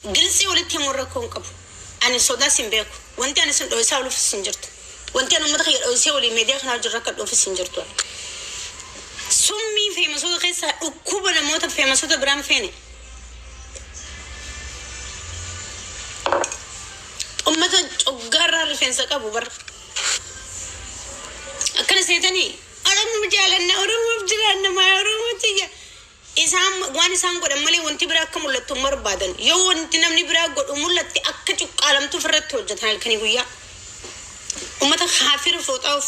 قلسي ولتي مركون قبو أنا صدا سنبيك وانت أنا سن أوساولو في السنجرت وانت أنا مدخل أوساولي ميديا خنا جركت في السنجرت سمي في مسود قيسة وكوبا الموت في مسود برام فيني أمته أقرر فين سكابو بر أكن سيدني أرم مجالنا أرم مجالنا ما أرم تيجا إسام وان إسام قد أملي وانتي براكم ولا تمر بعدين يو وانتي نمني براك قد أمور لتي أكتو عالم تفرط وجدها الكني ويا أمته خافر فوت أو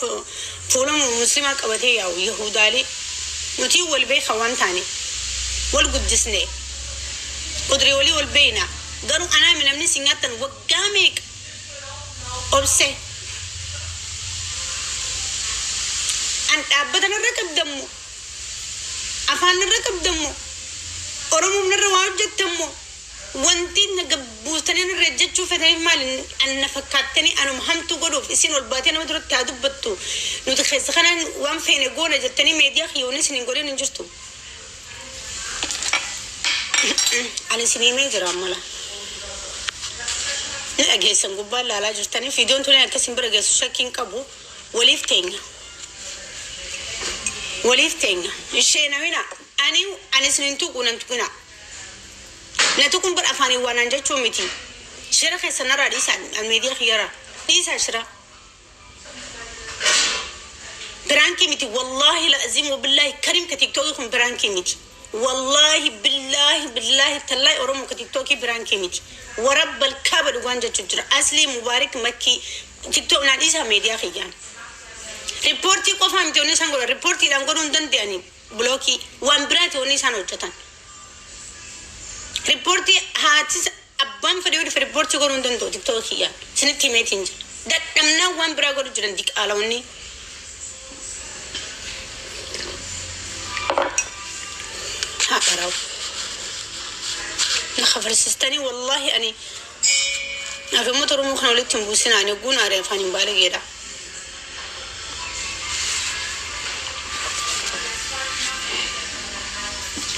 فولم مسلمة كبدي أو يهودالي نتي والبي خوان تاني والقدسني قدري ولي والبينا قالوا أنا من أمني سنغتن وقامك أرسي أنت أبدا الركب دمو أفان الركب دمو أرمو من الرواج دمو وانتي نقبوتني الرجال شوفتني مال أن فكرتني أنا مهم تقولوا في سين والباتي أنا مدرك تعذب بتو نتخيل سخنا وام فين يقولنا جتني ميديا خيوني سنين قولين نجستو على سنين ما يجرى ملا نأجهز نقبل لا جرتني في دون توني أكسين برجس شاكين كابو وليف تينga الشيء نوينا أنا سنين تقولنا تقولنا لا تكون بالأفاني وانا جاتو ميتي شرخ سنرى ليس الميديا خيارا ليس شرا برانكي ميتي والله لازم وبالله كريم كتيك توكم برانكي ميتي والله بالله تلاي أروم كتيك توكي برانكي ميتي ورب الكابر وانجا تجرى أصلي مبارك مكي تيك توك ناديسها ميديا خيان ريبورتي قفا ميتوني سانقول ريبورتي لانقولون دندياني بلوكي وانبراتي وني سانو جتان ريبورتي هاتي أبان فريود في ريبورتي قولون دندو تيك توكي سنتي ميتينج ده نمنا وانبرا قولو جران ديك آلوني هاكراو نخفر السيستاني والله أني أفهم مطر مخنا ولد تنبوسنا أنا يقول أري فاني مبالغ يدا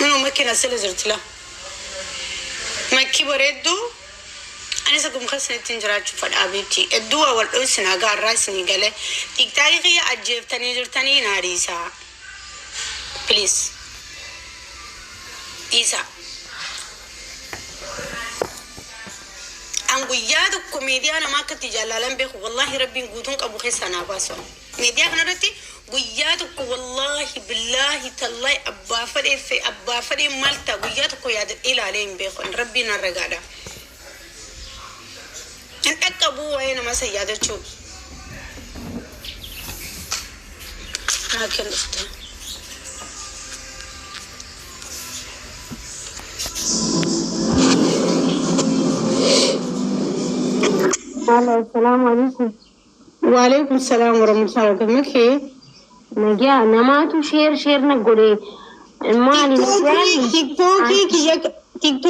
منو مكنا سلزرت له مكي بردو أنا سكوم خسنة تنجرات شوفت أبيتي الدوا والأسنا قار راسني قاله تكتاريخي أجيب تاني ناريسا بليز إيسا أنقول يادو كوميديا أنا ما كنت جلالن بيه والله ربي نقولون أبو خسنا باسون ميديا كنا رتي قيادك والله بالله تالله أبا فري مالتا قيادك ياد إلى عليهم بيخون ربنا الرجالة أنت أبو وين ما سيادة شو لكن السلام عليكم. وعليكم السلام ورحمة الله وبركاته. نجا نماتو شير نقولي مالي تيك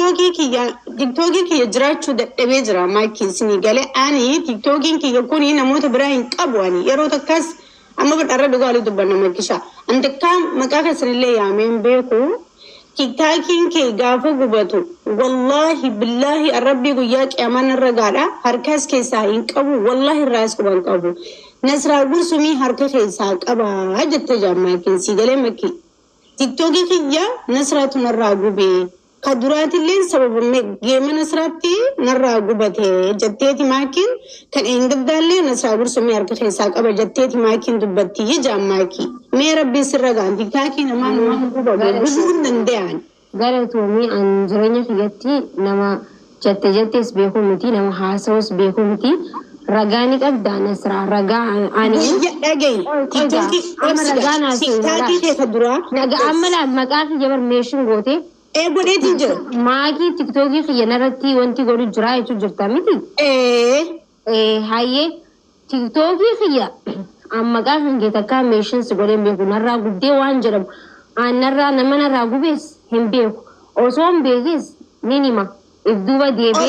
توكي كي جراتشو دبيجرا ما كيسني قال أني تيك توكي كي يكوني نموت براين كابواني يرو تكاس أما بتقرب قالوا دبنا ما كيشا أنت كم مكاك سرلي يا مين بيكو تيكتاكين كي غافو غبطو والله بالله الربي قياك امان الرقالة هركاس كيساين قبو والله الراس قبان قبو نسرا برسومي هركا كيسا قبا هجت تجامع كنسي قلي مكي تيكتوكي كيجا نسرا تنراغو بي قدرات اللي سبب جيم نسراتي نراغو بته جتيتي ماكين كان انقد دالي نسرا برسومي هركا كيسا قبا جتيتي ماكين دبتي يجامعكي مي ربي سرقان تيكتاكي نمان قبا بزرن دنديان قالت ومي عن جرينة خياتي نما جتس بيكو متي نما حاسوس بيكو متي رجاني أبدا نسرع رجع عني أجي تيكتاكي كيف درا نجا أملا مكان جبر ميشن قوتي إيه بدي تيجي ماكي تيكتوكي خيانة رتي وانتي قولي جراي شو جرتا متي هاي تيكتوكي خيا أما كان جيتا كام ميشن سقولي بيكو نرى قدي وانجرب نرى نما نرى قبيس هم بيكو أوسوم بيجيس مينيما إفدوبا ديبي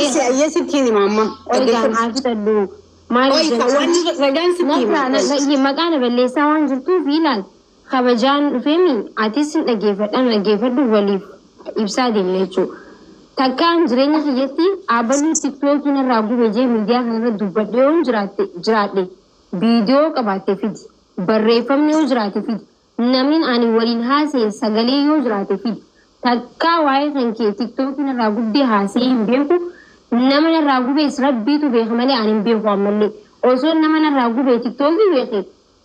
يسكيني ماما أوكي عارفة تدو أوي كواني رجال سكيني نسرع مكان بالليسا وانجرتو فيلان خبجان فيمي عتيسن أجيفت أنا أجيفت دو وليف إبسادي ليشو takkaan jireenya kiyyatti abaluu tiktookiin irraa gubee miidiyaa kanarra dubbadhee yoo jiraadhe viidiyoo qabaattee fidi barreeffamni yoo jiraate fidi namni ani waliin haasa'e sagalee yoo jiraate fidi takkaa waa'ee kan kee tiktookiin irraa gubbee haasa'ee hin beeku nama irraa gubees rabbiitu beeka malee ani hin beeku ammallee osoo nama irraa gubee tiktookii beeke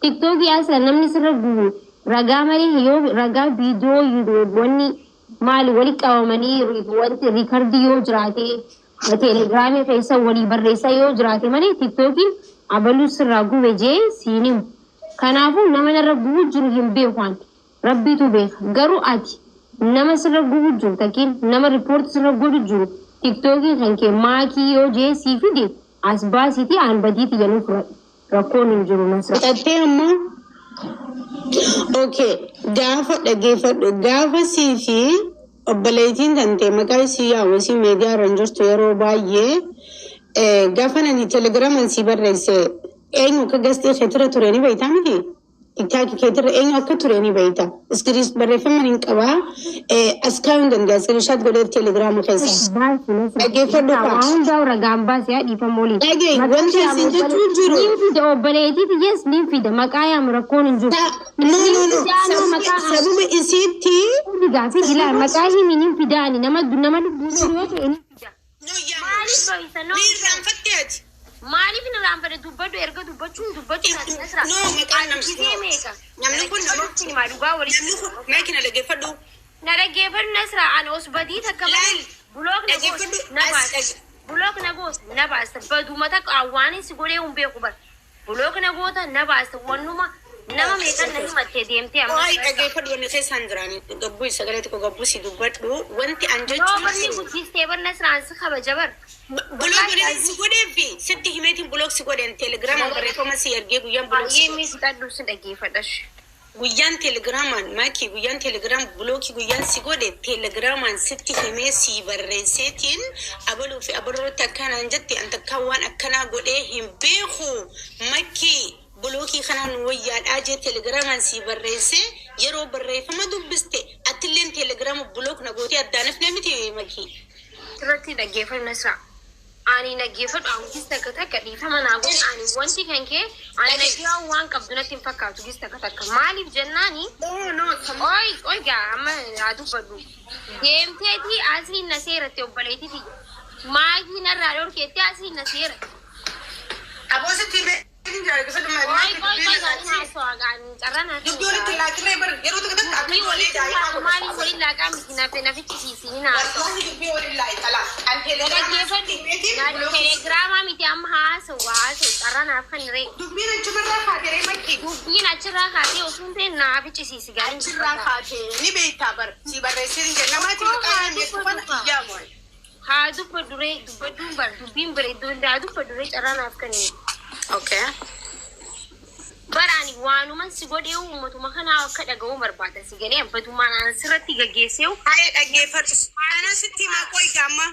tiktookii asla namni sirra gubu ragaa malee yoo ragaa viidiyoo wanni maali wali qabamanii wanti riikardii yoo jiraate teelegiraamii keessa walii barreessaa yoo jiraate malee tiktookiin abaluu sirraa gube jee siinimu. Kanaafuu nama narra gubu jiru hin beekan rabbiitu beeka garuu ati nama sirra gubu jiru takiin nama riipoorti sirra godhu jiru tiktookiin kan kee maakii yoo jee sii fide as baasiiti aan badiiti jedhuu fudhadhu rakkoon hin jiru nasra. Fudhattee ammoo okay gaafa dhageeffadhu gaafa sii fi obboleettiin tantee maqaa isii yaawwasii meediyaa irra hin jirtu yeroo baay'ee gaafa nani telegiraaman sii barreesse eenyu akka gastee keetira ture ni beektaa miti tiktaakii keetira eenyu akka ture ni beekta iskiriis barreeffama hin qabaa as kaayuun danda'a iskiriishaat godhee telegiraama keessa dhageeffadhu waan hundaa ragaan baasee dhiifama olii. Dhagee wanti isin jechuun jiru. Niin fida obboleettiiti yes niin fida maqaa yaam rakkoon hin jiru. No sababa isiitti. Gaafi gilaa maqaa himi niin fidaani nama lubbuu yoo ta'e niin fida. Maaliif boo'isa noo irraanfatteeti. Maaliif na raanfate dubbadhu erga dubbachuu nasra. No maqaan Gisee meeqa? namni kun Namni maa dhugaa walii. namni kun meekina dhageeffadhu. Na dhaggeeffadhu nasra ani osbadii takka malee bulook na goos na baasa. Bulook na goos na baasa badumata awwaanii si godhee hin beeku bar. Bulook na goota na baasa wannuma nama meeqan na himattee deemtee amma. Waa'ee dhageeffadhu wanni keessaan jiraanii gabbuu sagalee tokko gabbuu si dubbadhu wanti an Yoo barni jechuun guddistee bar nasraan si kabaja bar. buloog godheen si godhee fi sitti himeetiin buloog si godheen teelegiraamaan barreeffama si ergee guyyaan buloog si Baay'ee miidhagduu si dhaggeeffadhash. guyyaan teelegiraamaan maakii guyyaan teelegiraam bulookii guyyaan si godhe teelegiraamaan sitti himee si barreesseetiin abaluu fi abalootti akkanaan jette an takkaa waan akkanaa godhee hin beeku makkii bulookii kanaan wayyaadhaa jee teelegiraamaan si barreessee yeroo barreeffama dubbiste attilleen teelegiraama bulook na gootee addaanif namiti makkii. Irratti dhaggeeffadhu nasra. Ani dhaggeeffadhu angis takka dhiifama naa godhe ani wanti kan kee ani nagaa waan qabdu natti hin fakkaatu gis takka maaliif jennaani. Oi gaa amma haa dubbadhu. Deemteetii asiin na seeratti obboleettiiti. Maakii narraa dhorkeetti asiin na seera. Aboositti himee. Okay. Barani waanuma si godhee uummatuma kanaa akka dhaga'uu barbaada si galee abbatumaan aan sirratti gaggeessee Haye dhaggeeffadhu. Ana sitti maa qoy gaamma.